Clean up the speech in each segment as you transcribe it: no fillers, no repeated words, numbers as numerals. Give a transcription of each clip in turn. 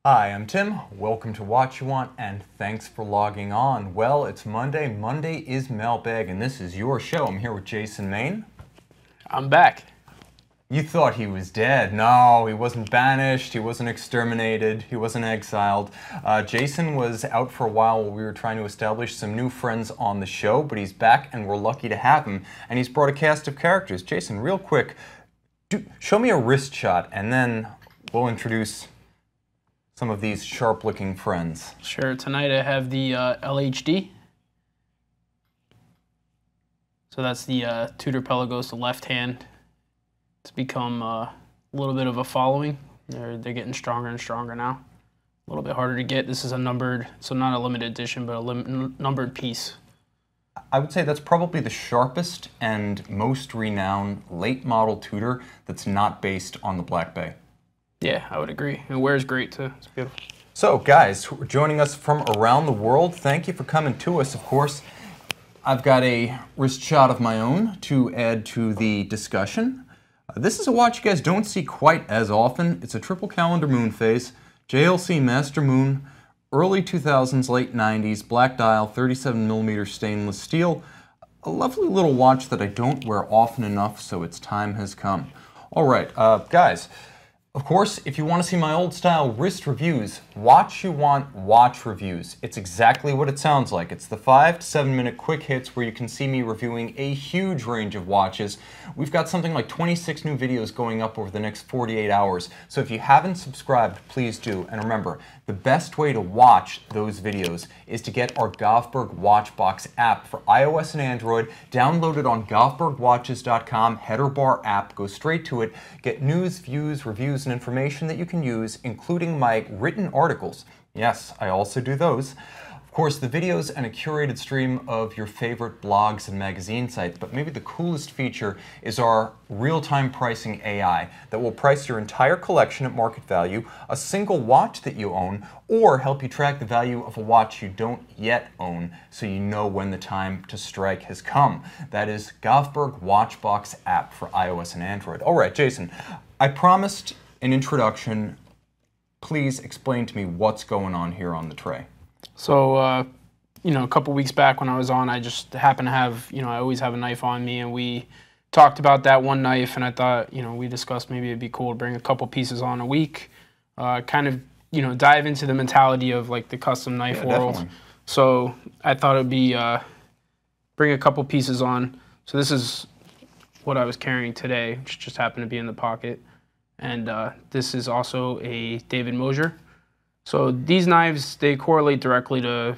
Hi, I'm Tim. Welcome to Watch You Want, and thanks for logging on. Well, it's Monday. Monday is Mailbag, and this is your show. I'm here with Jason Mane. I'm back. You thought he was dead. No, he wasn't banished, he wasn't exterminated, he wasn't exiled. Jason was out for a while while we were trying to establish some new friends on the show, but he's back and we're lucky to have him. And he's brought a cast of characters. Jason, real quick, show me a wrist shot, and then we'll introduce some of these sharp-looking friends. Sure. Tonight I have the LHD. So that's the Tudor Pelagos, the left hand. It's become a little bit of a following. They're getting stronger and stronger now. A little bit harder to get. This is a numbered, so not a limited edition, but a numbered piece. I would say that's probably the sharpest and most renowned late model Tudor that's not based on the Black Bay. Yeah, I would agree. It wears great too. It's beautiful. So, guys who are joining us from around the world, thank you for coming to us. Of course, I've got a wrist shot of my own to add to the discussion. This is a watch you guys don't see quite as often. It's a triple calendar moon phase, JLC Master Moon, early 2000s, late 90s, black dial, 37mm stainless steel. A lovely little watch that I don't wear often enough, so its time has come. All right, guys. Of course, if you want to see my old style wrist reviews, Watch You Want watch reviews. It's exactly what it sounds like. It's the 5 to 7 minute quick hits where you can see me reviewing a huge range of watches. We've got something like 26 new videos going up over the next 48 hours. So if you haven't subscribed, please do. And remember, the best way to watch those videos is to get our Govberg Watchbox app for iOS and Android. Download it on govbergwatches.com, header bar app. Go straight to it. Get news, views, reviews, and information that you can use, including my written articles. Yes, I also do those. Of course, the videos and a curated stream of your favorite blogs and magazine sites, but maybe the coolest feature is our real-time pricing AI that will price your entire collection at market value, a single watch that you own, or help you track the value of a watch you don't yet own so you know when the time to strike has come. That is Govberg Watchbox app for iOS and Android. All right, Jason, I promised an introduction. Please explain to me what's going on here on the tray. So, you know, a couple weeks back when I was on, I just happened to have, you know, I always have a knife on me, and we talked about that one knife, and I thought, you know, we discussed maybe it'd be cool to bring a couple pieces on a week, kind of, you know, dive into the mentality of like the custom knife world. Definitely. So I thought it'd be bring a couple pieces on. So this is what I was carrying today, which just happened to be in the pocket. And this is also a David Mosier. So these knives, they correlate directly to,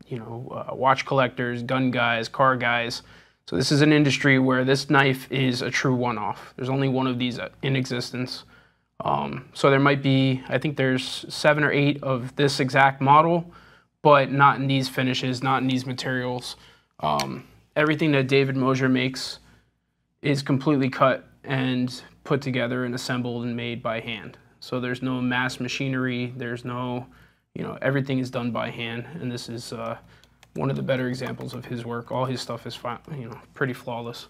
you know, watch collectors, gun guys, car guys. So this is an industry where this knife is a true one-off. There's only one of these in existence. So there might be, I think there's 7 or 8 of this exact model, but not in these finishes, not in these materials. Everything that David Mosier makes is completely cut and put together and assembled and made by hand. So there's no mass machinery, there's no, you know, everything is done by hand, and this is one of the better examples of his work. All his stuff is, you know, pretty flawless.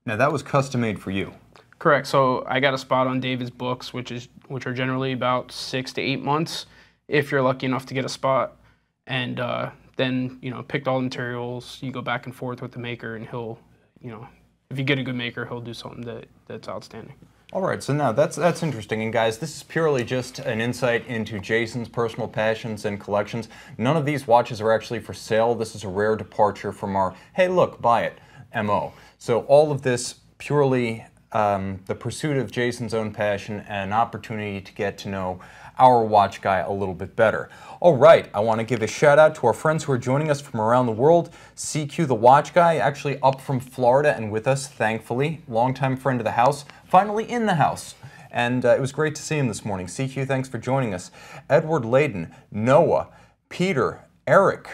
Now that was custom made for you. Correct. So I got a spot on David's books, which are generally about 6 to 8 months, if you're lucky enough to get a spot. And then, you know, picked all the materials, you go back and forth with the maker, and he'll, you know, if you get a good maker, he'll do something that's outstanding. All right, so now that's interesting. And guys, this is purely just an insight into Jason's personal passions and collections. None of these watches are actually for sale. This is a rare departure from our, hey, look, buy it, MO. So all of this purely the pursuit of Jason's own passion and an opportunity to get to know our watch guy a little bit better. All right, I want to give a shout out to our friends who are joining us from around the world. CQ the Watch Guy, actually up from Florida and with us, thankfully. Longtime friend of the house, finally in the house. And it was great to see him this morning. CQ, thanks for joining us. Edward Layden, Noah, Peter, Eric,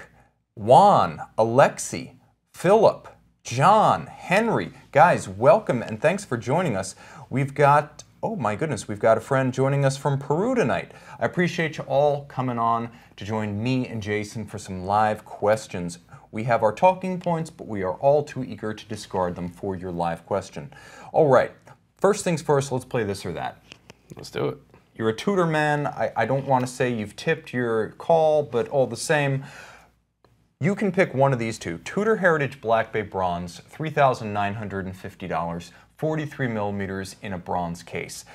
Juan, Alexi, Philip, John, Henry. Guys, welcome and thanks for joining us. We've got, oh my goodness, we've got a friend joining us from Peru tonight. I appreciate you all coming on to join me and Jason for some live questions. We have our talking points, but we are all too eager to discard them for your live question. All right, first things first, let's play this or that. Let's do it. you're a Tudor man. I don't want to say you've tipped your call, but all the same, you can pick one of these two. Tudor Heritage Black Bay Bronze, $3,950, 43 millimeters in a bronze case.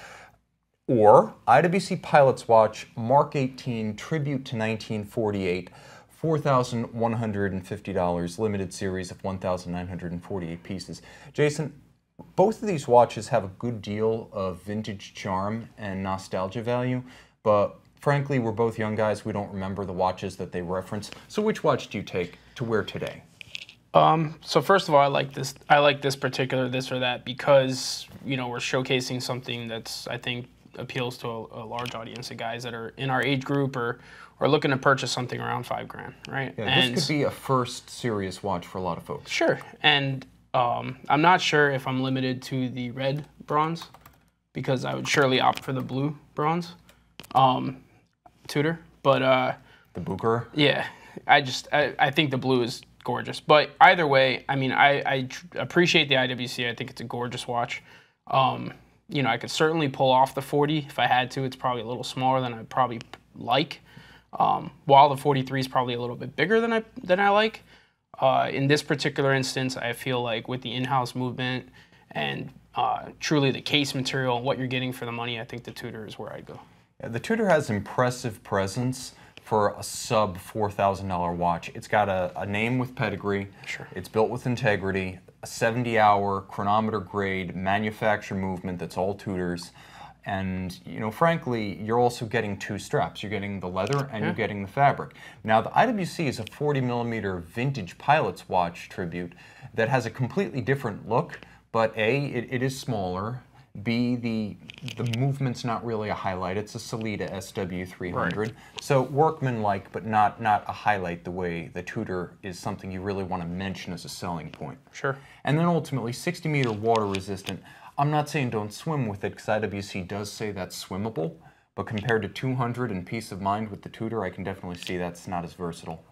Or IWC Pilot's Watch, Mark 18, Tribute to 1948, $4,150, limited series of 1,948 pieces. Jason, both of these watches have a good deal of vintage charm and nostalgia value, but frankly, we're both young guys. We don't remember the watches that they reference. So which watch do you take to wear today? So first of all, I like this particular this or that because, you know, we're showcasing something that's, I think, appeals to a large audience of guys that are in our age group or looking to purchase something around $5,000, right? Yeah, and this could be a first serious watch for a lot of folks. Sure, and I'm not sure if I'm limited to the red bronze because I would surely opt for the blue bronze, Tudor. But the Booker. Yeah, I think the blue is gorgeous. But either way, I mean, I appreciate the IWC. I think it's a gorgeous watch. You know, I could certainly pull off the 40 if I had to. It's probably a little smaller than I'd probably like. While the 43 is probably a little bit bigger than I like. In this particular instance, I feel like with the in-house movement and truly the case material and what you're getting for the money, I think the Tudor is where I'd go. Yeah, the Tudor has impressive presence for a sub $4,000 watch. It's got a name with pedigree. Sure. It's built with integrity, a 70-hour chronometer grade manufacture movement that's all Tudors. And, you know, frankly, you're also getting two straps. You're getting the leather and you're getting the fabric. Now, the IWC is a 40 millimeter vintage pilot's watch tribute that has a completely different look, but A, it is smaller. B, the movement's not really a highlight. It's a Sellita SW300. Right. So workmanlike, but not a highlight the way the Tudor is something you really want to mention as a selling point. Sure. And then ultimately, 60 meter water resistant. I'm not saying don't swim with it, because IWC does say that's swimmable, but compared to 200 and peace of mind with the Tudor, I can definitely see that's not as versatile.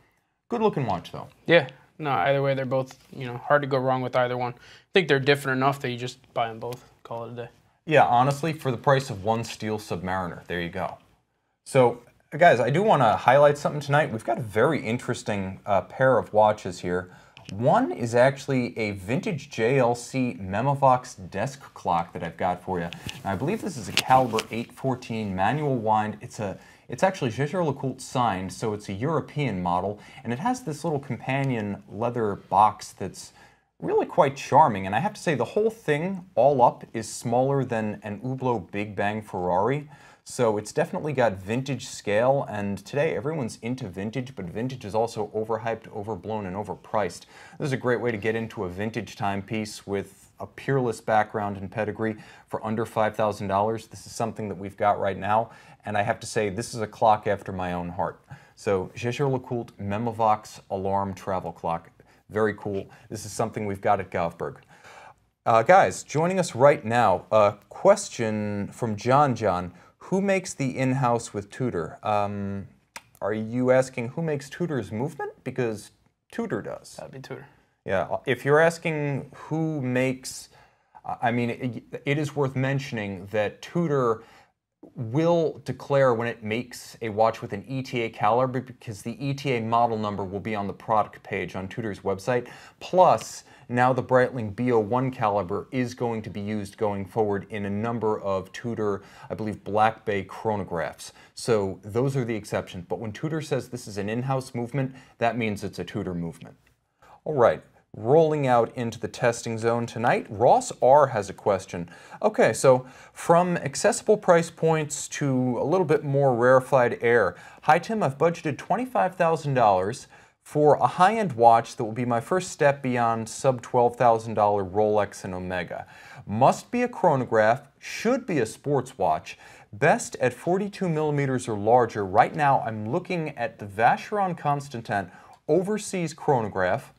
Good looking watch, though. Yeah, no, either way, they're both, you know, hard to go wrong with either one. I think they're different enough that you just buy them both, call it a day. Yeah, honestly, for the price of one steel Submariner, there you go. So, guys, I do want to highlight something tonight. We've got a very interesting pair of watches here. One is actually a vintage JLC Memovox desk clock that I've got for you. Now, I believe this is a caliber 814 manual wind. It's actually Jaeger-LeCoultre signed, so it's a European model, and it has this little companion leather box that's really quite charming. And I have to say, the whole thing, all up, is smaller than an Hublot Big Bang Ferrari. So it's definitely got vintage scale, and today everyone's into vintage, but vintage is also overhyped, overblown, and overpriced. This is a great way to get into a vintage timepiece with a peerless background and pedigree for under $5,000. This is something that we've got right now, and I have to say, this is a clock after my own heart. So Jaeger-LeCoultre Memovox Alarm Travel Clock. Very cool. This is something we've got at Govberg. Guys, joining us right now, a question from John. Who makes the in-house with Tudor? Are you asking who makes Tudor's movement? Because Tudor does. That'd be Tudor. Yeah, if you're asking who makes, I mean, it is worth mentioning that Tudor will declare when it makes a watch with an ETA caliber, because the ETA model number will be on the product page on Tudor's website. Plus, now the Breitling B01 caliber is going to be used going forward in a number of Tudor, I believe, Black Bay chronographs. So those are the exceptions. But when Tudor says this is an in-house movement, that means it's a Tudor movement. All right. Rolling out into the testing zone tonight, Ross R has a question. Okay, so from accessible price points to a little bit more rarefied air. Hi Tim, I've budgeted $25,000 for a high-end watch that will be my first step beyond sub $12,000 Rolex and Omega. Must be a chronograph, should be a sports watch. Best at 42 millimeters or larger. Right now I'm looking at the Vacheron Constantin Overseas Chronograph.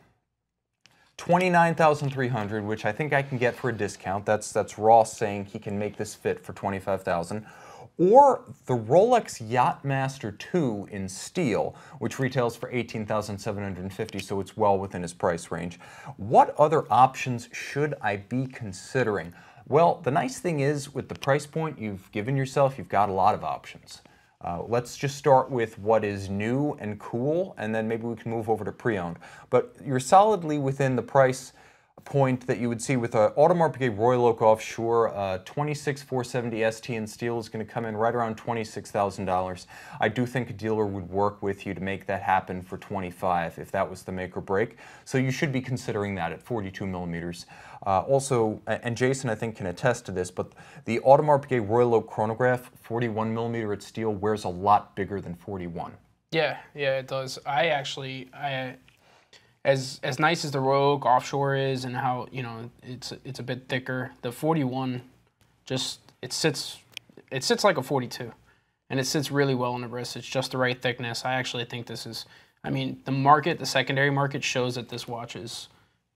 $29,300, which I think I can get for a discount. That's Ross saying he can make this fit for $25,000. Or the Rolex Yacht-Master II in steel, which retails for $18,750, so it's well within his price range. What other options should I be considering? Well, the nice thing is with the price point you've given yourself, you've got a lot of options. Let's just start with what is new and cool, and then maybe we can move over to pre-owned. But you're solidly within the price point that you would see with a Audemars Piguet Royal Oak Offshore. 26470 ST in steel is going to come in right around $26,000. I do think a dealer would work with you to make that happen for 25 if that was the make or break. So you should be considering that at 42 millimeters. Also, and Jason I think can attest to this, but the Audemars Piguet Royal Oak Chronograph 41 millimeter at steel wears a lot bigger than 41. Yeah, it does. As nice as the Royal Oak Offshore is, and how it's a bit thicker, the 41 just it sits like a 42, and it sits really well on the wrist. It's just the right thickness. I actually think this is, the secondary market shows that this watch is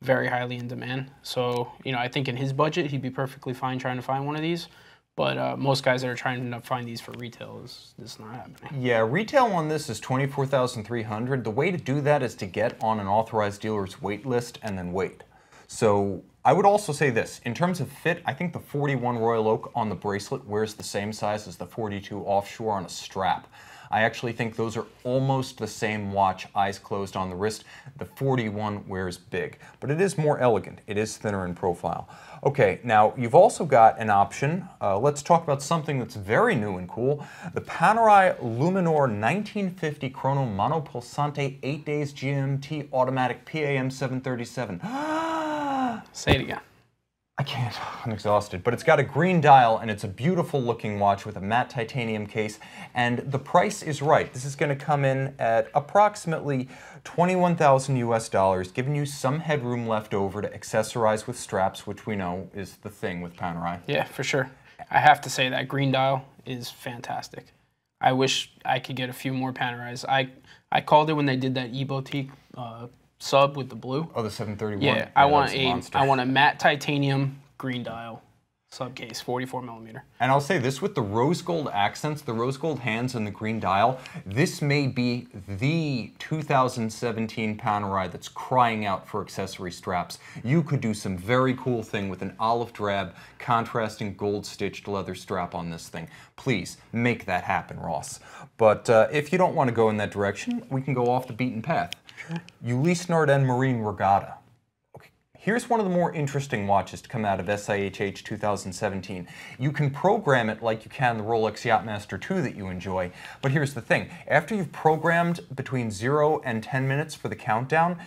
very highly in demand. So I think in his budget he'd be perfectly fine trying to find one of these. But most guys that are trying to find these for retail is not happening. Yeah, retail on this is $24,300. The way to do that is to get on an authorized dealer's wait list and then wait. So I would also say this, in terms of fit, I think the 41 Royal Oak on the bracelet wears the same size as the 42 Offshore on a strap. I actually think those are almost the same watch, eyes closed on the wrist. The 41 wears big, but it is more elegant. It is thinner in profile. Okay, now you've also got an option. Let's talk about something that's very new and cool. The Panerai Luminor 1950 Chrono Monopulsante 8 days GMT automatic PAM 737. Say it again. I can't, I'm exhausted, but it's got a green dial and it's a beautiful looking watch with a matte titanium case, and the price is right. This is going to come in at approximately $21,000 US, giving you some headroom left over to accessorize with straps, which we know is the thing with Panerai. Yeah, for sure. I have to say that green dial is fantastic. I wish I could get a few more Panerais. I called it when they did that e-boutique sub with the blue. Oh, the 731? Yeah, I want a matte titanium green dial sub case, 44 millimeter. And I'll say this, with the rose gold accents, the rose gold hands and the green dial, this may be the 2017 Panerai that's crying out for accessory straps. You could do some very cool thing with an olive drab contrasting gold stitched leather strap on this thing. Please make that happen, Ross. But if you don't want to go in that direction, we can go off the beaten path. Sure. Ulysse Nardin Marine Regatta. Okay. Here's one of the more interesting watches to come out of SIHH 2017. You can program it like you can the Rolex Yacht-Master II that you enjoy, but here's the thing. After you've programmed between 0 and 10 minutes for the countdown,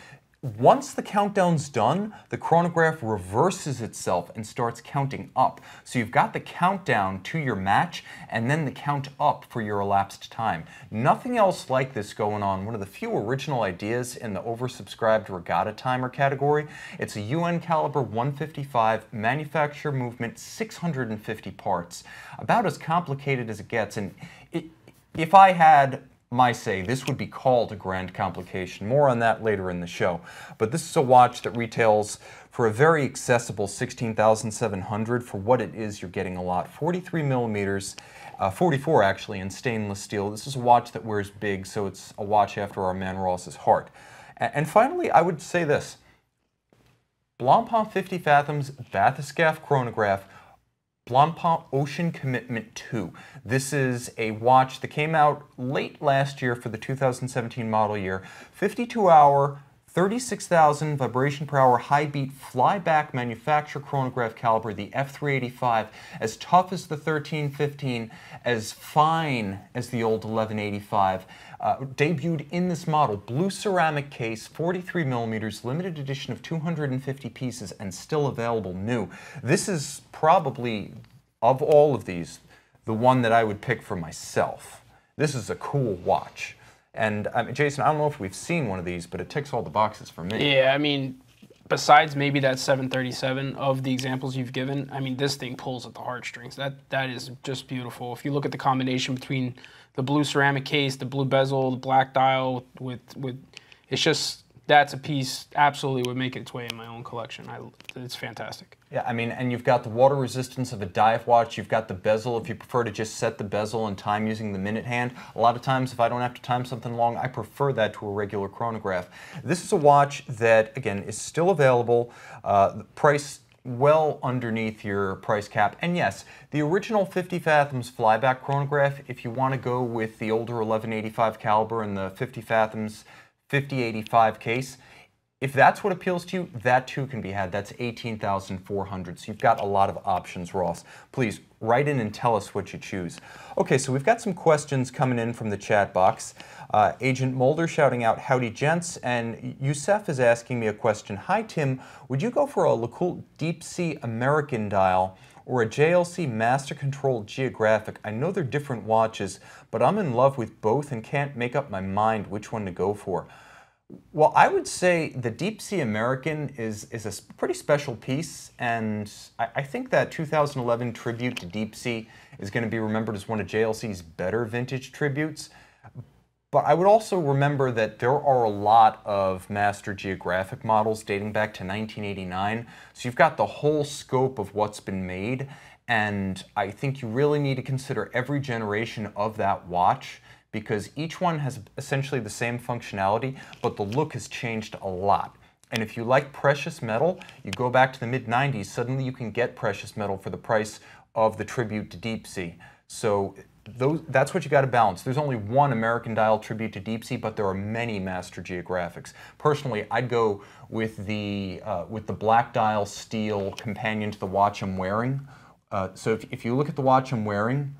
once the countdown's done, the chronograph reverses itself and starts counting up. So you've got the countdown to your match and then the count up for your elapsed time. Nothing else like this going on. One of the few original ideas in the oversubscribed regatta timer category. It's a UN caliber 155, manufacturer movement 650 parts. About as complicated as it gets. And if I had my say, this would be called a grand complication. More on that later in the show. But this is a watch that retails for a very accessible $16,700. For what it is, you're getting a lot. 43 millimeters, 44 actually, in stainless steel. This is a watch that wears big, so it's a watch after our man Ross's heart. And finally, I would say this. Blancpain 50 Fathoms Bathyscaphe chronograph, Blancpain Ocean Commitment 2. This is a watch that came out late last year for the 2017 model year. 52-hour, 36,000 vibration per hour high beat flyback manufacturer chronograph caliber, the F385, as tough as the 1315, as fine as the old 1185. Debuted in this model, blue ceramic case, 43 millimeters, limited edition of 250 pieces, and still available new. This is probably, of all of these, the one that I would pick for myself. This is a cool watch. And Jason, I don't know if we've seen one of these, but it ticks all the boxes for me. Yeah, I mean, besides maybe that 737 of the examples you've given, I mean, this thing pulls at the heartstrings. That is just beautiful. If you look at the combination between the blue ceramic case, the blue bezel, the black dial, with it's just, that's a piece absolutely would make its way in my own collection. It's fantastic. Yeah, I mean, and you've got the water resistance of a dive watch. You've got the bezel if you prefer to just set the bezel and time using the minute hand. A lot of times, if I don't have to time something long, I prefer that to a regular chronograph. This is a watch that, again, is still available. The price well underneath your price cap. And yes, the original 50 Fathoms flyback chronograph, if you want to go with the older 1185 caliber and the 50 Fathoms 5085 case, if that's what appeals to you, that too can be had. That's $18,400. So you've got a lot of options, Ross. Please write in and tell us what you choose. Okay, so we've got some questions coming in from the chat box. Agent Mulder shouting out, howdy gents, and Youssef is asking me a question. Hi Tim, would you go for a LeCoultre Deep Sea American dial or a JLC Master Control Geographic? I know they're different watches, but I'm in love with both and can't make up my mind which one to go for. Well, I would say the Deep Sea American is a pretty special piece, and I think that 2011 tribute to Deep Sea is going to be remembered as one of JLC's better vintage tributes. But I would also remember that there are a lot of Master Geographic models dating back to 1989, so you've got the whole scope of what's been made, and I think you really need to consider every generation of that watch, because each one has essentially the same functionality, but the look has changed a lot. And if you like precious metal, you go back to the mid-90s, suddenly you can get precious metal for the price of the tribute to Deep Sea. So that's what you got to balance. There's only one American dial tribute to Deep Sea, but there are many Master Geographics. Personally, I'd go with the black dial steel companion to the watch I'm wearing. So if you look at the watch I'm wearing,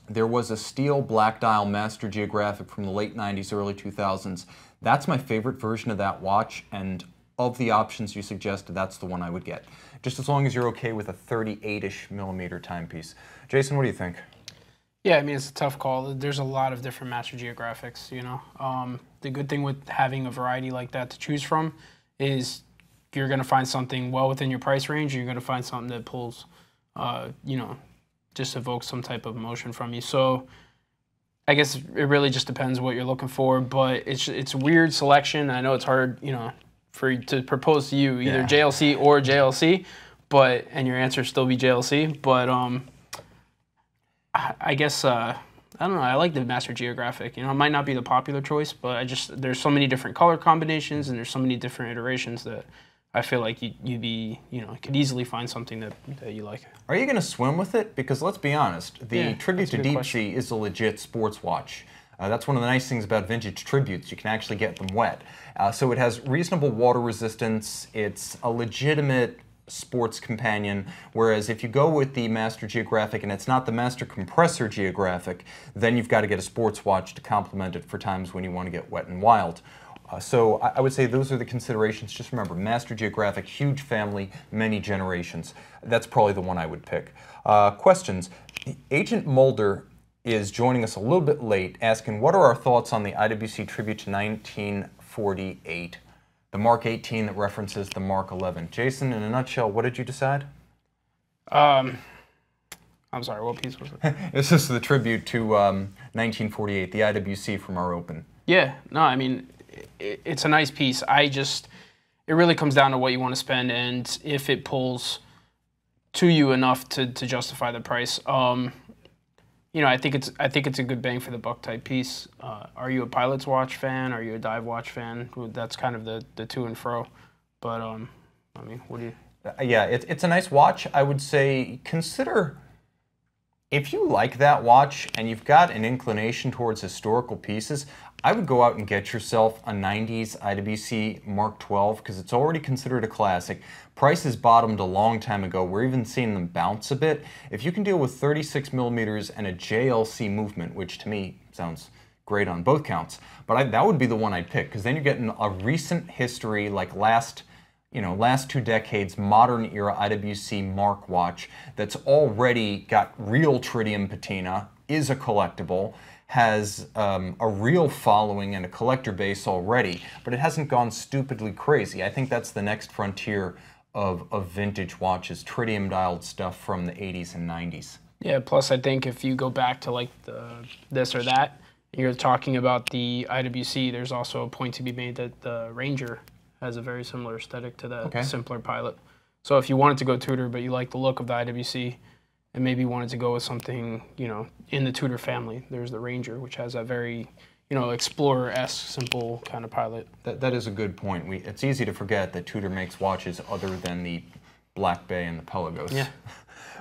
there was a steel black dial Master Geographic from the late 90s, early 2000s. That's my favorite version of that watch, and of the options you suggested, that's the one I would get. Just as long as you're okay with a 38-ish millimeter timepiece. Jason, what do you think? Yeah, I mean, it's a tough call. There's a lot of different Master Geographics, you know. The good thing with having a variety like that to choose from is you're going to find something well within your price range, or you're going to find something that pulls, you know, just evokes some type of emotion from you. So I guess it really just depends what you're looking for, but it's a weird selection. I know it's hard, you know, to propose to you either JLC or JLC, and your answer still be JLC. But I guess I don't know. I like the Master Geographic. You know, it might not be the popular choice, but there's so many different color combinations and there's so many different iterations that I feel like could easily find something that you like. Are you going to swim with it? Because let's be honest, the tribute to Deep Sea is a legit sports watch. That's one of the nice things about vintage tributes. You can actually get them wet. So it has reasonable water resistance. It's a legitimate sports companion, whereas if you go with the Master Geographic and it's not the Master Compressor Geographic, then you've got to get a sports watch to complement it for times when you want to get wet and wild. So I would say those are the considerations. Just remember, Master Geographic, huge family, many generations. That's probably the one I would pick. Questions. Agent Mulder is joining us a little bit late, asking, what are our thoughts on the IWC tribute to 1948? The Mark 18 that references the Mark 11. Jason, in a nutshell, what did you decide? I'm sorry, what piece was it? This is the tribute to 1948, the IWC from our Open. Yeah, no, I mean, it's a nice piece. It really comes down to what you want to spend and if it pulls to you enough to justify the price. You know, I think it's a good bang for the buck type piece. Are you a pilot's watch fan? Are you a dive watch fan? That's kind of the to and fro. But I mean, what do you? Yeah, it's a nice watch. I would say consider, if you like that watch and you've got an inclination towards historical pieces, I would go out and get yourself a 90s IWC Mark 12 because it's already considered a classic. Prices bottomed a long time ago. We're even seeing them bounce a bit. If you can deal with 36 millimeters and a JLC movement, which to me sounds great on both counts, but that would be the one I'd pick because then you're getting a recent history, like last 2 decades, modern era IWC Mark watch that's already got real tritium patina, is a collectible, has a real following and a collector base already, but it hasn't gone stupidly crazy. I think that's the next frontier of vintage watches, tritium dialed stuff from the 80s and 90s. Yeah, plus I think if you go back to like this or that, you're talking about the IWC, there's also a point to be made that the Ranger has a very similar aesthetic to the simpler Pilot. So if you wanted to go Tudor, but you like the look of the IWC, and maybe wanted to go with something, you know, in the Tudor family, there's the Ranger, which has a very, you know, Explorer-esque, simple kind of Pilot. That is a good point. It's easy to forget that Tudor makes watches other than the Black Bay and the Pelagos. Yeah.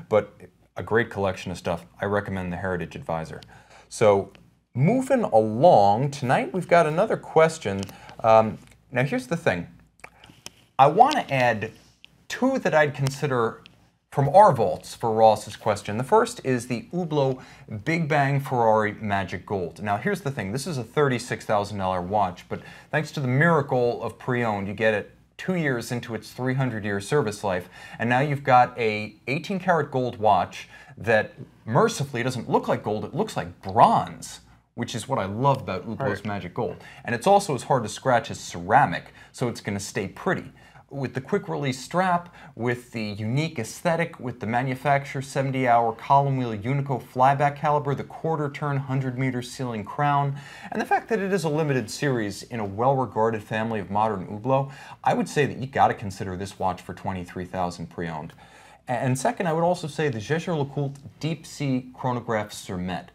But a great collection of stuff. I recommend the Heritage Advisor. So moving along, tonight we've got another question. Now here's the thing. I want to add two that I'd consider from our vaults for Ross's question. The first is the Hublot Big Bang Ferrari Magic Gold. Now here's the thing. This is a $36,000 watch, but thanks to the miracle of pre-owned, you get it 2 years into its 300-year service life, and now you've got a 18-karat gold watch that mercifully doesn't look like gold, it looks like bronze, which is what I love about Hublot's Magic Gold. And it's also as hard to scratch as ceramic, so it's going to stay pretty. With the quick release strap, with the unique aesthetic, with the manufacturer's 70-hour column wheel Unico flyback caliber, the quarter-turn 100-meter ceiling crown, and the fact that it is a limited series in a well-regarded family of modern Hublot, I would say that you got to consider this watch for $23,000 pre-owned. And second, I would also say the Jaeger-LeCoultre Deep Sea Chronograph Surmet.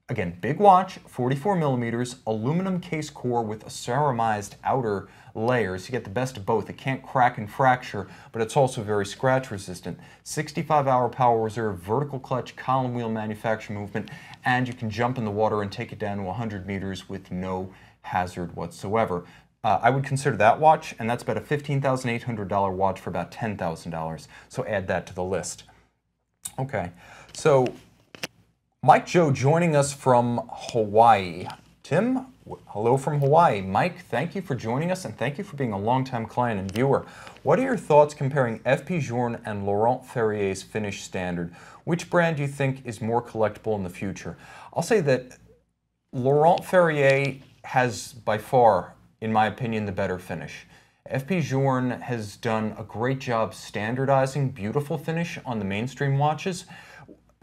Again, big watch, 44 millimeters, aluminum case core with a ceramized outer layers. You get the best of both. It can't crack and fracture, but it's also very scratch resistant. 65-hour power reserve, vertical clutch, column wheel manufacture movement, and you can jump in the water and take it down to 100 meters with no hazard whatsoever. I would consider that watch, and that's about a $15,800 watch for about $10,000. So add that to the list. Okay, so Mike Joe joining us from Hawaii. Tim, hello from Hawaii. Mike, thank you for joining us and thank you for being a longtime client and viewer. What are your thoughts comparing F.P. Journe and Laurent Ferrier's finish standard? Which brand do you think is more collectible in the future? I'll say that Laurent Ferrier has by far, in my opinion, the better finish. F.P. Journe has done a great job standardizing beautiful finish on the mainstream watches.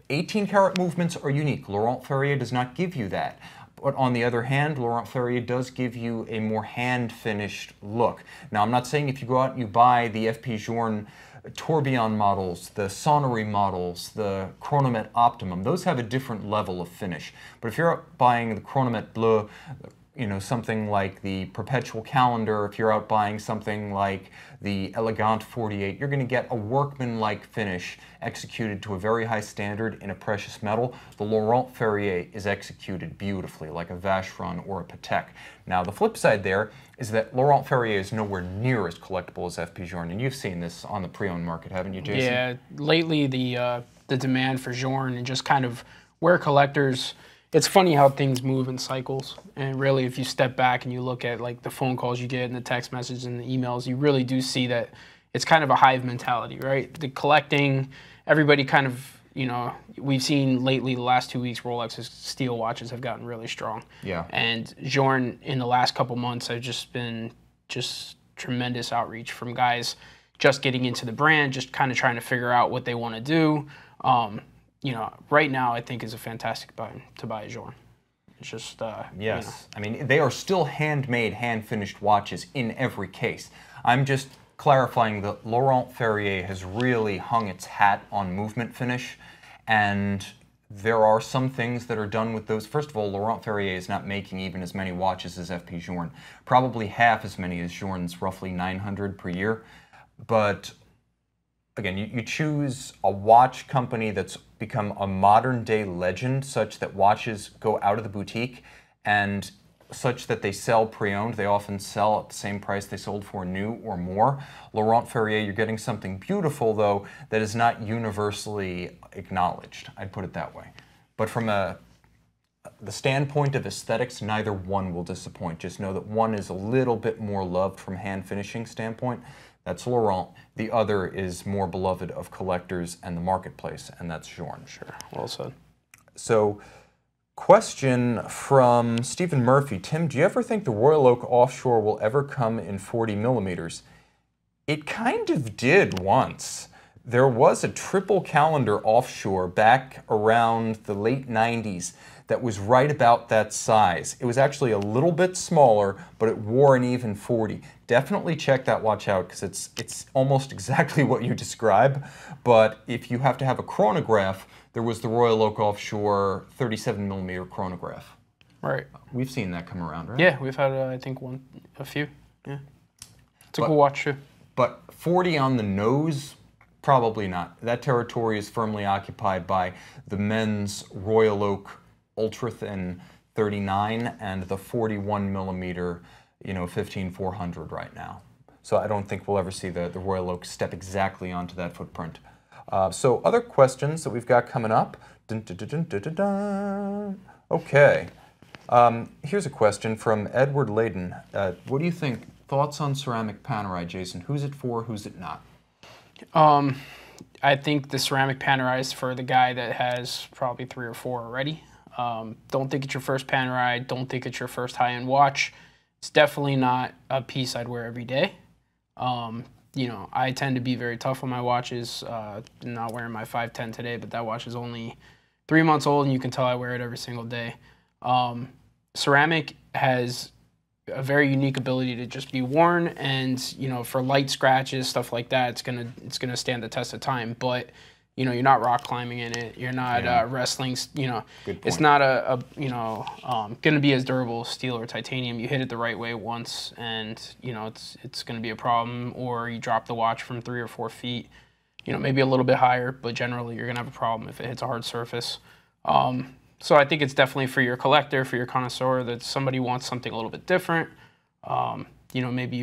18-karat movements are unique. Laurent Ferrier does not give you that. But on the other hand, Laurent Ferrier does give you a more hand-finished look. Now, I'm not saying if you go out and you buy the F.P. Journe tourbillon models, the Sonnery models, the Chronomet Optimum, those have a different level of finish. But if you're out buying the Chronomet Bleu, you know, something like the Perpetual Calendar, if you're out buying something like the Elegant 48, you're going to get a workman-like finish executed to a very high standard in a precious metal. The Laurent Ferrier is executed beautifully, like a Vacheron or a Patek. Now, the flip side there is that Laurent Ferrier is nowhere near as collectible as F.P. Journe, and you've seen this on the pre-owned market, haven't you, Jason? Yeah, lately the demand for Journe and just kind of where collectors. It's funny how things move in cycles, and really if you step back and you look at like the phone calls you get and the text messages and the emails, you really do see that it's kind of a hive mentality, right? The collecting, everybody kind of, you know, we've seen lately the last 2 weeks Rolex's steel watches have gotten really strong. Yeah. And Journe in the last couple months have just been tremendous outreach from guys just getting into the brand, just kind of trying to figure out what they want to do. You know, right now I think is a fantastic buy to buy a Journe. It's just, yes. You know. I mean, they are still handmade, hand-finished watches in every case. I'm just clarifying that Laurent Ferrier has really hung its hat on movement finish, and there are some things that are done with those. First of all, Laurent Ferrier is not making even as many watches as F.P. Journe, probably half as many as Journe's roughly 900 per year. But again, you choose a watch company that's become a modern-day legend, such that watches go out of the boutique and such that they sell pre-owned. They often sell at the same price they sold for new or more. Laurent Ferrier, you're getting something beautiful, though, that is not universally acknowledged. I'd put it that way. But from the standpoint of aesthetics, neither one will disappoint. Just know that one is a little bit more loved from hand-finishing standpoint. That's Laurent. The other is more beloved of collectors and the marketplace, and that's Journe. Sure, well said. So, question from Stephen Murphy. Tim, do you ever think the Royal Oak Offshore will ever come in 40 millimeters? It kind of did once. There was a triple calendar Offshore back around the late 90s that was right about that size. It was actually a little bit smaller, but it wore an even 40. Definitely check that watch out because it's almost exactly what you describe. But if you have to have a chronograph, there was the Royal Oak Offshore 37 millimeter chronograph. Right. We've seen that come around, right? Yeah, we've had I think a few. Yeah, it's a cool watch too. But 40 on the nose, Probably not. That territory is firmly occupied by the men's Royal Oak ultra thin 39 and the 41 millimeter, 15400 right now. So I don't think we'll ever see the Royal Oak step exactly onto that footprint. So other questions that we've got coming up. Dun, dun, dun, dun, dun, dun, dun. Okay. Here's a question from Edward Layden. What do you think? Thoughts on ceramic Panerai, Jason? Who's it for? Who's it not? I think the ceramic Panerai is for the guy that has probably 3 or 4 already. Don't think it's your first Panerai. Don't think it's your first high-end watch. It's definitely not a piece I'd wear every day. I tend to be very tough on my watches. I'm not wearing my 510 today, but that watch is only 3 months old, and you can tell I wear it every single day. Ceramic has a very unique ability to just be worn, and for light scratches, stuff like that, it's gonna stand the test of time. But you're not rock climbing in it. You're not wrestling. It's not gonna be as durable as steel or titanium. You hit it the right way once, and it's gonna be a problem. Or you drop the watch from 3 or 4 feet, maybe a little bit higher, but generally you're gonna have a problem if it hits a hard surface. So I think it's definitely for your collector, for your connoisseur, that somebody wants something a little bit different. Maybe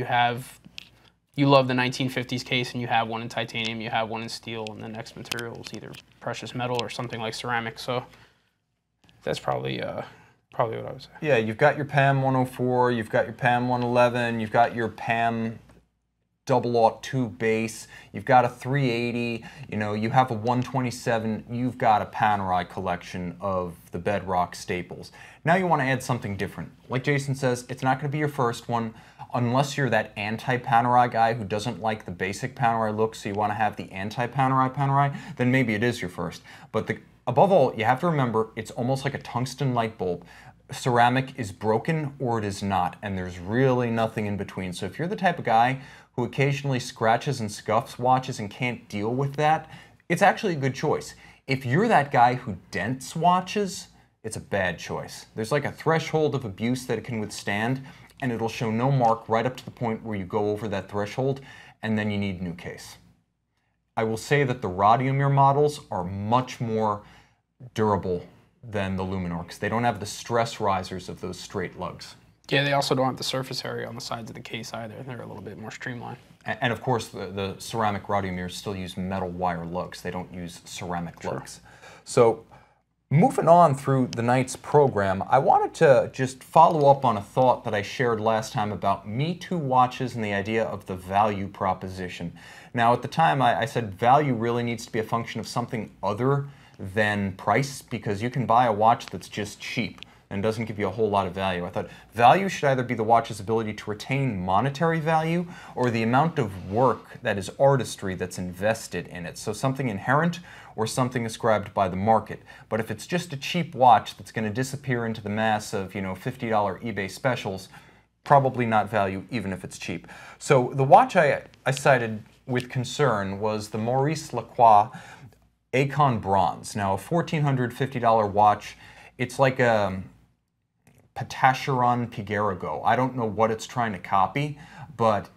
you love the 1950s case and you have one in titanium, you have one in steel, and the next material is either precious metal or something like ceramic. So that's probably what I would say. Yeah, you've got your PAM 104, you've got your PAM 111, you've got your PAM 002 base, you've got a 380, you have a 127, you've got a Panerai collection of the bedrock staples. Now you want to add something different. Like Jason says, it's not going to be your first one, unless you're that anti-Panerai guy who doesn't like the basic Panerai look, so you want to have the anti-Panerai, then maybe it is your first. But above all, you have to remember, it's almost like a tungsten light bulb. Ceramic is broken or it is not, and there's really nothing in between. So if you're the type of guy who occasionally scratches and scuffs watches and can't deal with that, it's actually a good choice. If you're that guy who dents watches, it's a bad choice. There's like a threshold of abuse that it can withstand, and it'll show no mark right up to the point where you go over that threshold, and then you need a new case. I will say that the Radiomir models are much more durable than the Luminor, because they don't have the stress risers of those straight lugs. Yeah, they also don't have the surface area on the sides of the case either. They're a little bit more streamlined. And of course, the ceramic Radiomirs still use metal wire lugs. They don't use ceramic lugs. So moving on through the night's program, I wanted to just follow up on a thought that I shared last time about Me Too watches and the idea of the value proposition. Now, at the time, I said value really needs to be a function of something other than price, because you can buy a watch that's just cheap and doesn't give you a whole lot of value. I thought value should either be the watch's ability to retain monetary value or the amount of work that is artistry that's invested in it. So something inherent or something ascribed by the market. But if it's just a cheap watch that's going to disappear into the mass of, $50 eBay specials, probably not value even if it's cheap. So the watch I cited with concern was the Maurice LaCroix Acon Bronze. Now a $1,450 watch. It's like a Vacheron Piguet. I don't know what it's trying to copy, but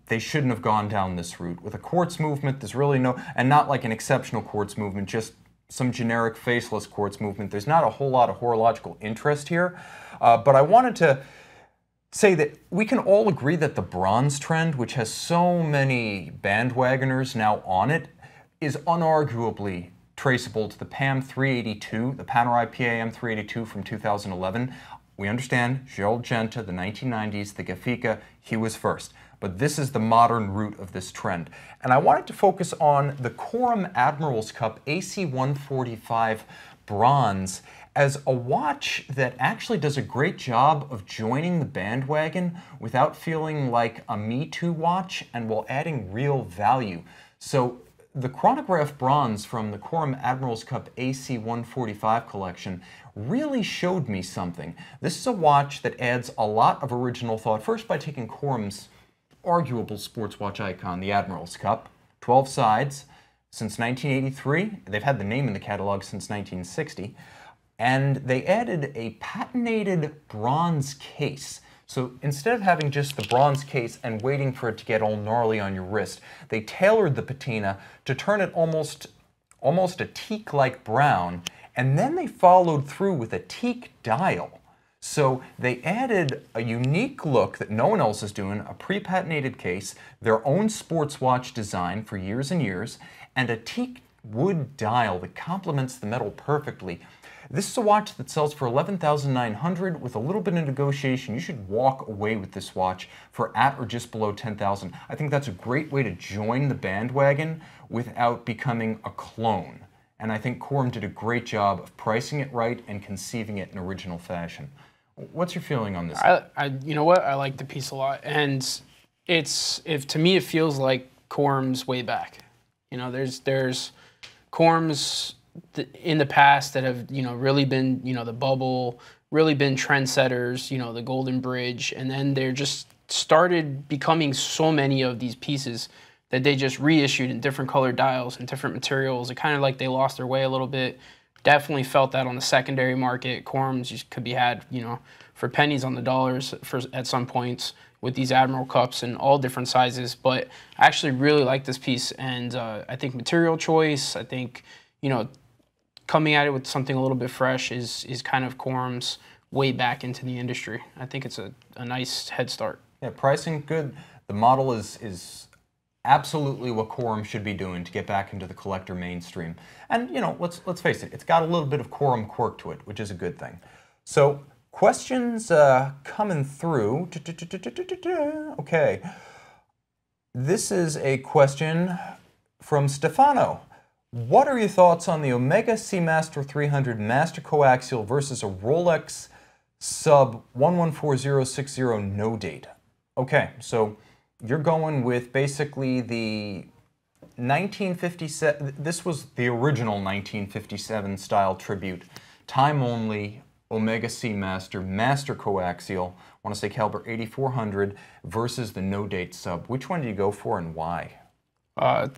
they shouldn't have gone down this route. With a quartz movement, there's really no, and not like an exceptional quartz movement, just some generic faceless quartz movement. There's not a whole lot of horological interest here, but I wanted to say that we can all agree that the bronze trend, which has so many bandwagoners now on it, is unarguably traceable to the PAM 382, the Panerai PAM 382 from 2011. We understand Gerald Genta, the 1990s, the Gafica, he was first. But this is the modern root of this trend. And I wanted to focus on the Corum Admiral's Cup AC 145 Bronze as a watch that actually does a great job of joining the bandwagon without feeling like a Me Too watch and while adding real value. So the chronograph bronze from the Corum Admiral's Cup AC 145 collection really showed me something. This is a watch that adds a lot of original thought, first by taking Corum's arguable sports watch icon, the Admiral's Cup, 12 sides, since 1983. They've had the name in the catalog since 1960. And they added a patinated bronze case. So instead of having just the bronze case and waiting for it to get all gnarly on your wrist, they tailored the patina to turn it almost a teak-like brown, and then they followed through with a teak dial. So they added a unique look that no one else is doing, a pre-patinated case, their own sports watch design for years and years, and a teak wood dial that complements the metal perfectly. This is a watch that sells for $11,900 with a little bit of negotiation. You should walk away with this watch for at or just below $10,000. I think that's a great way to join the bandwagon without becoming a clone. And I think Corum did a great job of pricing it right and conceiving it in original fashion. What's your feeling on this? You know what? I like the piece a lot, and to me it feels like Corum's way back. You know, there's Corum's in the past that have really been the bubble, really been trendsetters. The Golden Bridge, and then they're just started becoming so many of these pieces that they just reissued in different colored dials and different materials. It kind of like they lost their way a little bit. Definitely felt that on the secondary market. Corums just could be had, for pennies on the dollars at some points with these Admiral cups in all different sizes. But I actually really like this piece, and I think material choice, I think, coming at it with something a little bit fresh is kind of Corum's way back into the industry. I think it's a nice head start. Yeah, pricing good. The model is absolutely what Corum should be doing to get back into the collector mainstream. And let's face it, it's got a little bit of Corum quirk to it, which is a good thing. So questions coming through. Okay, this is a question from Stefano. What are your thoughts on the Omega Seamaster 300 Master Coaxial versus a Rolex Sub 114060 no date? Okay, so you're going with basically the 1957, this was the original 1957 style tribute, time only Omega Seamaster Master Coaxial, I want to say caliber 8400 versus the no date sub. Which one do you go for and why?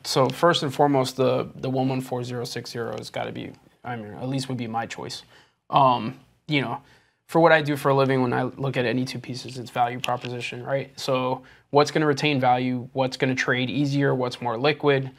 So first and foremost, the 114060 has got to be, at least would be my choice. For what I do for a living, when I look at any two pieces, it's value proposition, right? So what's going to retain value, what's going to trade easier, what's more liquid,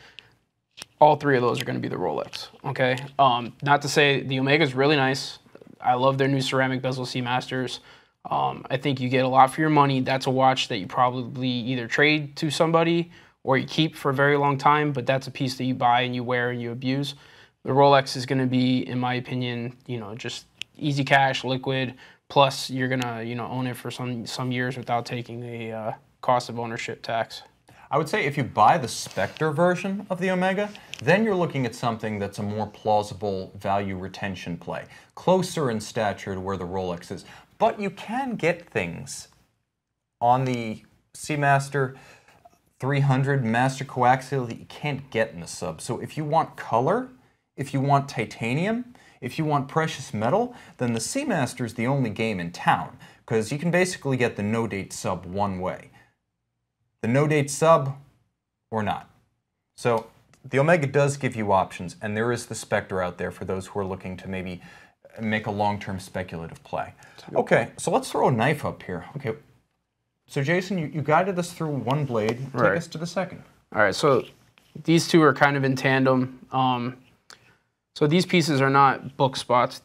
all three of those are going to be the Rolex, okay? Not to say the Omega is really nice. I love their new ceramic bezel Seamasters. I think you get a lot for your money. That's a watch that you probably either trade to somebody or you keep for a very long time, but that's a piece that you buy and you wear and you abuse. The Rolex is going to be, in my opinion, just easy cash, liquid, plus you're going to, own it for some years without taking a cost of ownership tax. I would say if you buy the Spectre version of the Omega, then you're looking at something that's a more plausible value retention play, closer in stature to where the Rolex is. But you can get things on the Seamaster 300 Master Coaxial that you can't get in the sub. So if you want color, if you want titanium, if you want precious metal, then the Seamaster is the only game in town, because you can basically get the no-date sub one way. The no-date sub or not. So the Omega does give you options, and there is the Spectre out there for those who are looking to maybe make a long-term speculative play. Okay, so let's throw a knife up here. Okay, so Jason, you guided us through one blade. Take us to the second. All right, so these two are kind of in tandem. So these pieces are not book spots.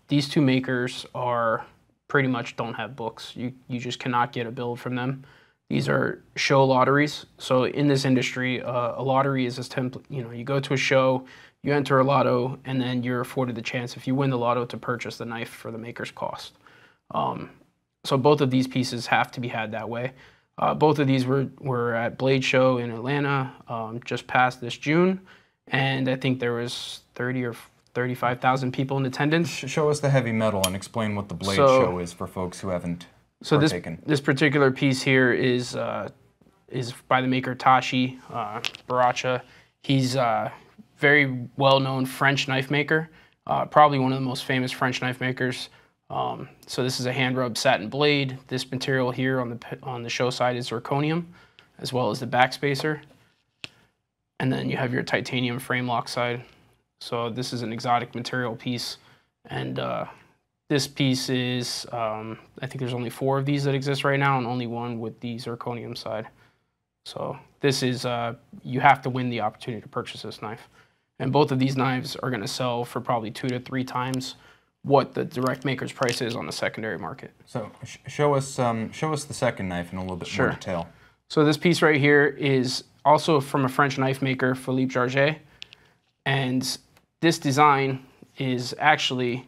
These two makers are pretty much don't have books. You just cannot get a build from them. These are show lotteries. So in this industry, a lottery is this template. You go to a show, you enter a lotto, and then you're afforded the chance, if you win the lotto, to purchase the knife for the maker's cost. So both of these pieces have to be had that way. Both of these were at Blade Show in Atlanta just past this June, and I think there was 30 or 35,000 people in attendance. Show us the heavy metal and explain what the Blade Show is for folks who haven't partaken. This particular piece here is by the maker Tashi Baracha. He's a very well-known French knife maker, probably one of the most famous French knife makers. So this is a hand-rubbed satin blade. This material here on the show side is zirconium, as well as the backspacer. And then you have your titanium frame lock side. So this is an exotic material piece, and this piece is, I think there's only 4 of these that exist right now, and only 1 with the zirconium side. So this is, you have to win the opportunity to purchase this knife. And both of these knives are going to sell for probably 2 to 3 times what the direct maker's price is on the secondary market. So show us the second knife in a little bit more detail. So this piece right here is also from a French knife maker, Philippe Jarget. And this design is actually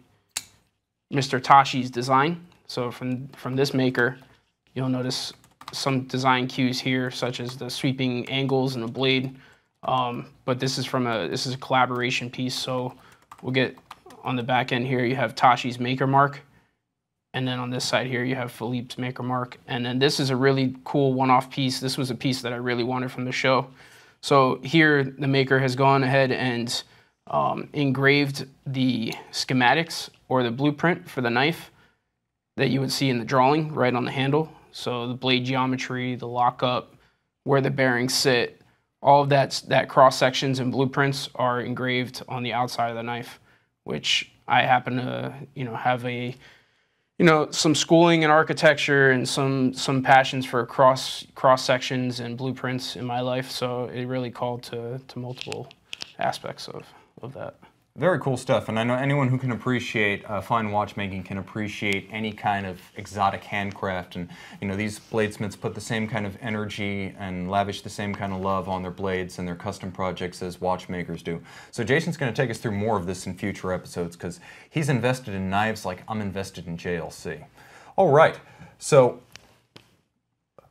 Mr. Tashi's design. So from this maker, you'll notice some design cues here, such as the sweeping angles and the blade. But this is a collaboration piece. So we'll get on the back end here, you have Tashi's maker mark. And then on this side here, you have Philippe's maker mark. And then this is a really cool one-off piece. This was a piece that I really wanted from the show. So here, the maker has gone ahead and engraved the schematics or the blueprint for the knife that you would see in the drawing right on the handle. So the blade geometry, the lockup, where the bearings sit, all of that cross sections and blueprints are engraved on the outside of the knife, which I happen to have some schooling in architecture and some passions for cross sections and blueprints in my life. So it really called to multiple aspects of that. Very cool stuff, and I know anyone who can appreciate fine watchmaking can appreciate any kind of exotic handcraft, and these bladesmiths put the same kind of energy and lavish the same kind of love on their blades and their custom projects as watchmakers do. So Jason's going to take us through more of this in future episodes because he's invested in knives like I'm invested in JLC. All right, so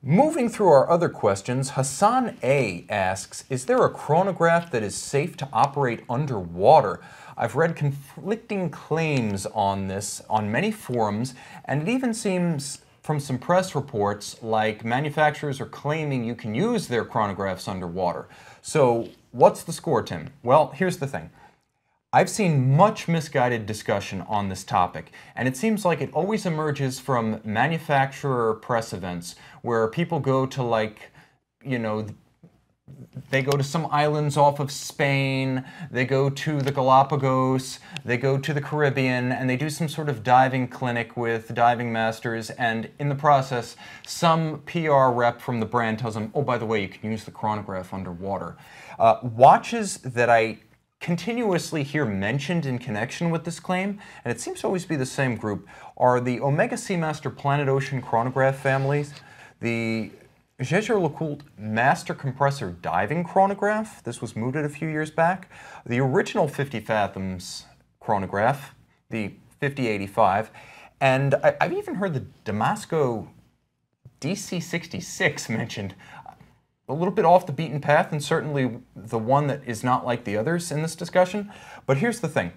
moving through our other questions, Hassan A. asks, is there a chronograph that is safe to operate underwater? I've read conflicting claims on this on many forums, and it even seems from some press reports like manufacturers are claiming you can use their chronographs underwater. So what's the score, Tim? Well, here's the thing. I've seen much misguided discussion on this topic, and it seems like it always emerges from manufacturer press events where people go to they go to some islands off of Spain, they go to the Galapagos, they go to the Caribbean, and they do some sort of diving clinic with diving masters, and in the process, some PR rep from the brand tells them, oh, by the way, you can use the chronograph underwater. Watches that I continuously hear mentioned in connection with this claim, and it seems to always be the same group, are the Omega Seamaster Planet Ocean chronograph families, the Jaeger-LeCoultre Master Compressor Diving Chronograph. This was mooted a few years back. The original 50 Fathoms chronograph, the 5085. And I've even heard the Damasco DC66 mentioned. A little bit off the beaten path, and certainly the one that is not like the others in this discussion. But here's the thing.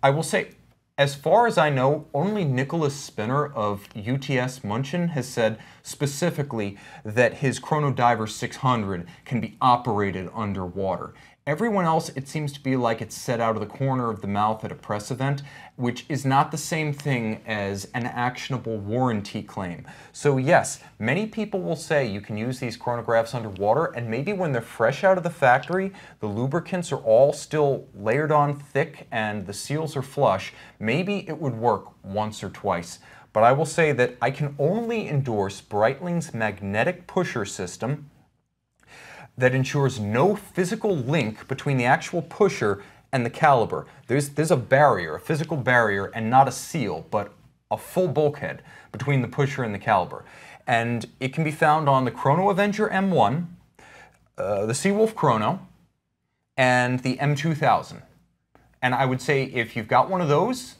I will say, as far as I know, only Nicholas Spinner of UTS Munchen has said specifically that his Chrono Diver 600 can be operated underwater. Everyone else, it seems to be like it's set out of the corner of the mouth at a press event, which is not the same thing as an actionable warranty claim. So yes, many people will say you can use these chronographs underwater, and maybe when they're fresh out of the factory, the lubricants are all still layered on thick and the seals are flush, maybe it would work once or twice. But I will say that I can only endorse Breitling's magnetic pusher system that ensures no physical link between the actual pusher and the caliber. There's a barrier, a physical barrier, and not a seal, but a full bulkhead between the pusher and the caliber. And it can be found on the Chrono Avenger M1, the Seawolf Chrono, and the M2000. And I would say if you've got one of those,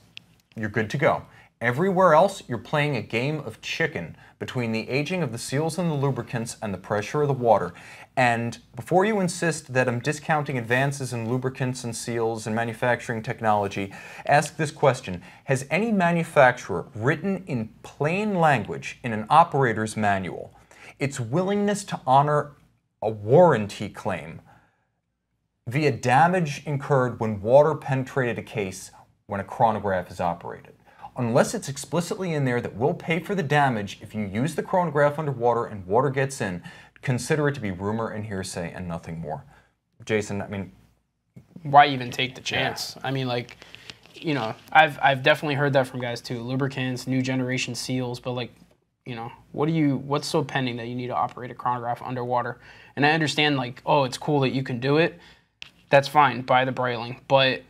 you're good to go. Everywhere else, you're playing a game of chicken between the aging of the seals and the lubricants and the pressure of the water. And before you insist that I'm discounting advances in lubricants and seals and manufacturing technology, ask this question. Has any manufacturer written in plain language in an operator's manual its willingness to honor a warranty claim via damage incurred when water penetrated a case when a chronograph is operated? Unless it's explicitly in there that we'll pay for the damage if you use the chronograph underwater and water gets in, consider it to be rumor and hearsay and nothing more. Jason, I mean, why even take the chance? Yeah. I mean, like, you know, I've definitely heard that from guys too. Lubricants, new generation seals, but like, you know, what's so pending that you need to operate a chronograph underwater? And I understand like, oh, it's cool that you can do it. That's fine, buy the Breitling. But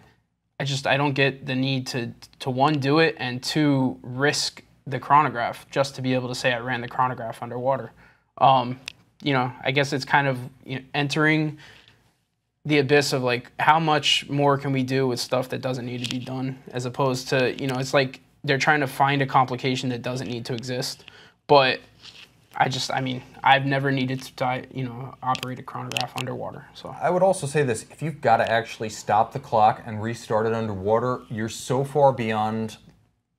I don't get the need to one, do it, and two, risk the chronograph just to be able to say I ran the chronograph underwater. You know, I guess it's kind of, you know, entering the abyss of like, how much more can we do with stuff that doesn't need to be done, as opposed to, you know, it's like they're trying to find a complication that doesn't need to exist. But I mean, I've never needed to, you know, operate a chronograph underwater. So I would also say this: if you've got to actually stop the clock and restart it underwater, you're so far beyond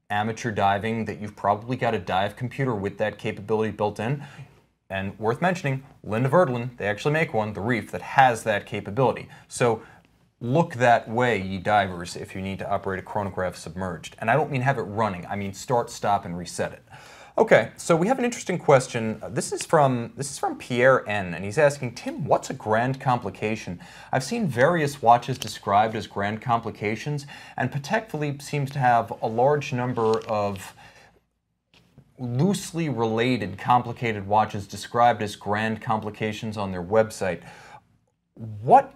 amateur diving that you've probably got a dive computer with that capability built in. And worth mentioning, Linda Verdlin, they actually make one, the Reef, that has that capability. So look that way, ye divers, if you need to operate a chronograph submerged. And I don't mean have it running, I mean start, stop, and reset it. Okay, so we have an interesting question. This is from Pierre N, and he's asking, Tim, what's a grand complication? I've seen various watches described as grand complications, and Patek Philippe seems to have a large number of loosely related complicated watches described as grand complications on their website. What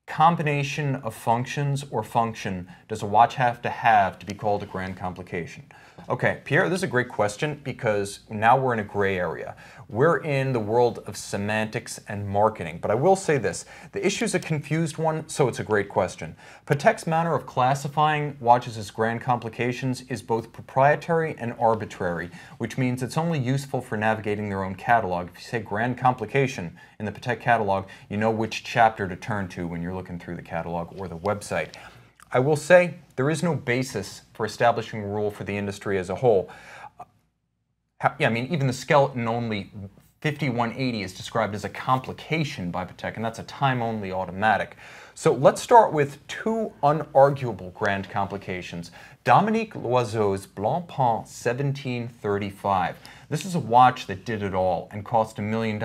combination of functions or function does a watch have to be called a grand complication? Okay, Pierre, this is a great question because now we're in a gray area. We're in the world of semantics and marketing, but I will say this. The issue's a confused one, so it's a great question. Patek's manner of classifying watches as grand complications is both proprietary and arbitrary, which means it's only useful for navigating their own catalog. If you say grand complication in the Patek catalog, you know which chapter to turn to when you're looking through the catalog or the website. I will say there is no basis for establishing a rule for the industry as a whole. Yeah, I mean, even the skeleton-only 5180 is described as a complication by Patek, and that's a time-only automatic. So let's start with two unarguable grand complications. Dominique Loiseau's Blancpain 1735. This is a watch that did it all and cost $1 million,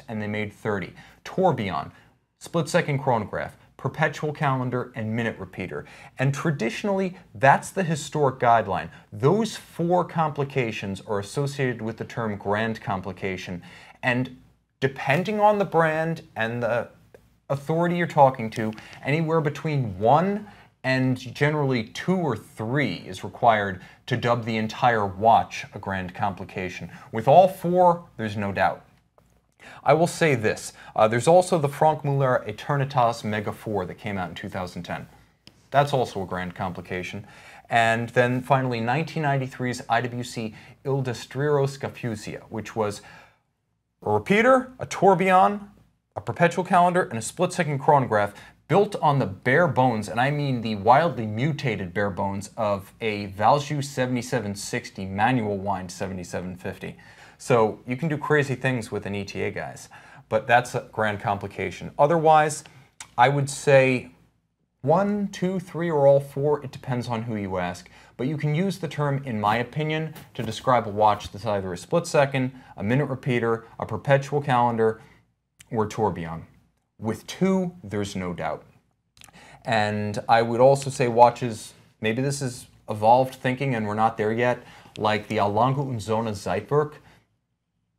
and they made 30. Tourbillon, split-second chronograph, perpetual calendar, and minute repeater. And traditionally, that's the historic guideline. Those four complications are associated with the term grand complication. And depending on the brand and the authority you're talking to, anywhere between 1 and generally 2 or 3 is required to dub the entire watch a grand complication. With all four, there's no doubt. I will say this, there's also the Franck Muller Eternitas Mega 4 that came out in 2010. That's also a grand complication. And then finally 1993's IWC Il Destriero Scafusia, which was a repeater, a tourbillon, a perpetual calendar, and a split-second chronograph built on the bare bones, and I mean the wildly mutated bare bones, of a Valjoux 7760 manual wind 7750. So you can do crazy things with an ETA, guys, but that's a grand complication. Otherwise, I would say 1, 2, 3, or all four. It depends on who you ask. But you can use the term, in my opinion, to describe a watch that's either a split second, a minute repeater, a perpetual calendar, or a tourbillon. With 2, there's no doubt. And I would also say watches, maybe this is evolved thinking and we're not there yet, like the Lange und Söhne Zeitwerk.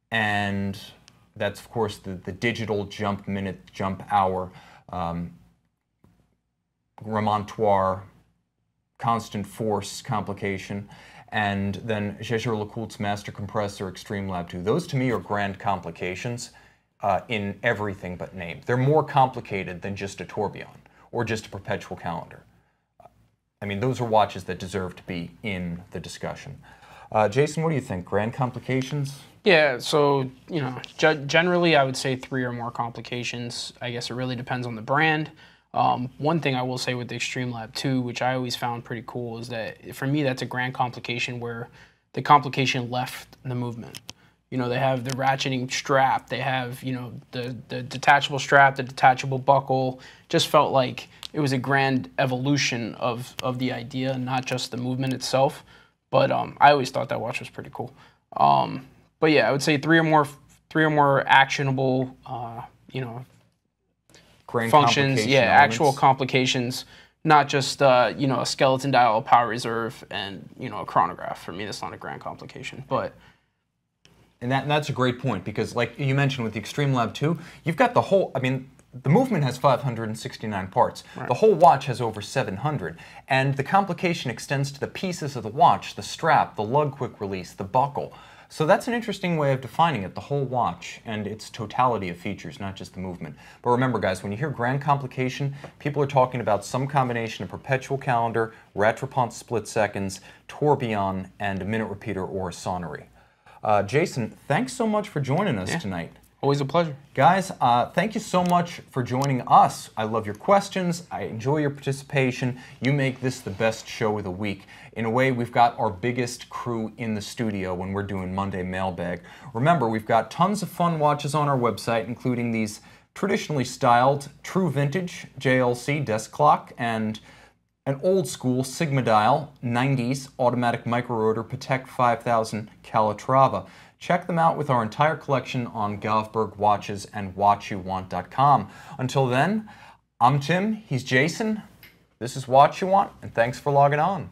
And that's, of course, the digital jump minute, jump hour, remontoire, constant force complication, and then Jaeger-LeCoultre's Master Compressor Extreme Lab 2. Those to me are grand complications in everything but name. They're more complicated than just a tourbillon or just a perpetual calendar. I mean, those are watches that deserve to be in the discussion. Jason, what do you think? Grand complications? Yeah, so, you know, generally I would say 3 or more complications. I guess it really depends on the brand. One thing I will say with the Extreme Lab 2, which I always found pretty cool, is that for me that's a grand complication where the complication left the movement. You know, they have the ratcheting strap, they have, you know, the detachable strap, the detachable buckle. Just felt like it was a grand evolution of the idea, not just the movement itself. But I always thought that watch was pretty cool. But yeah, I would say 3 or more actionable, you know, grand functions. Yeah, elements. actual complications. not just you know, a skeleton dial, a power reserve, and you know, a chronograph. For me, that's not a grand complication. But and that's a great point, because like you mentioned with the Extreme Lab 2, you've got the whole, I mean, the movement has 569 parts. Right. The whole watch has over 700. And the complication extends to the pieces of the watch, the strap, the lug quick release, the buckle. So that's an interesting way of defining it, the whole watch and its totality of features, not just the movement. But remember, guys, when you hear grand complication, people are talking about some combination of perpetual calendar, rattrapante split seconds, tourbillon, and a minute repeater or a sonnery. Jason, thanks so much for joining us tonight. Always a pleasure. Guys, thank you so much for joining us. I love your questions. I enjoy your participation. You make this the best show of the week. In a way, we've got our biggest crew in the studio when we're doing Monday Mailbag. Remember, we've got tons of fun watches on our website, including these traditionally styled true vintage JLC desk clock and an old school Sigma dial 90s automatic micro-rotor Patek 5000 Calatrava. Check them out with our entire collection on Galfberg Watches and WatchYouWant.com. Until then, I'm Tim, he's Jason. This is Watch You Want, and thanks for logging on.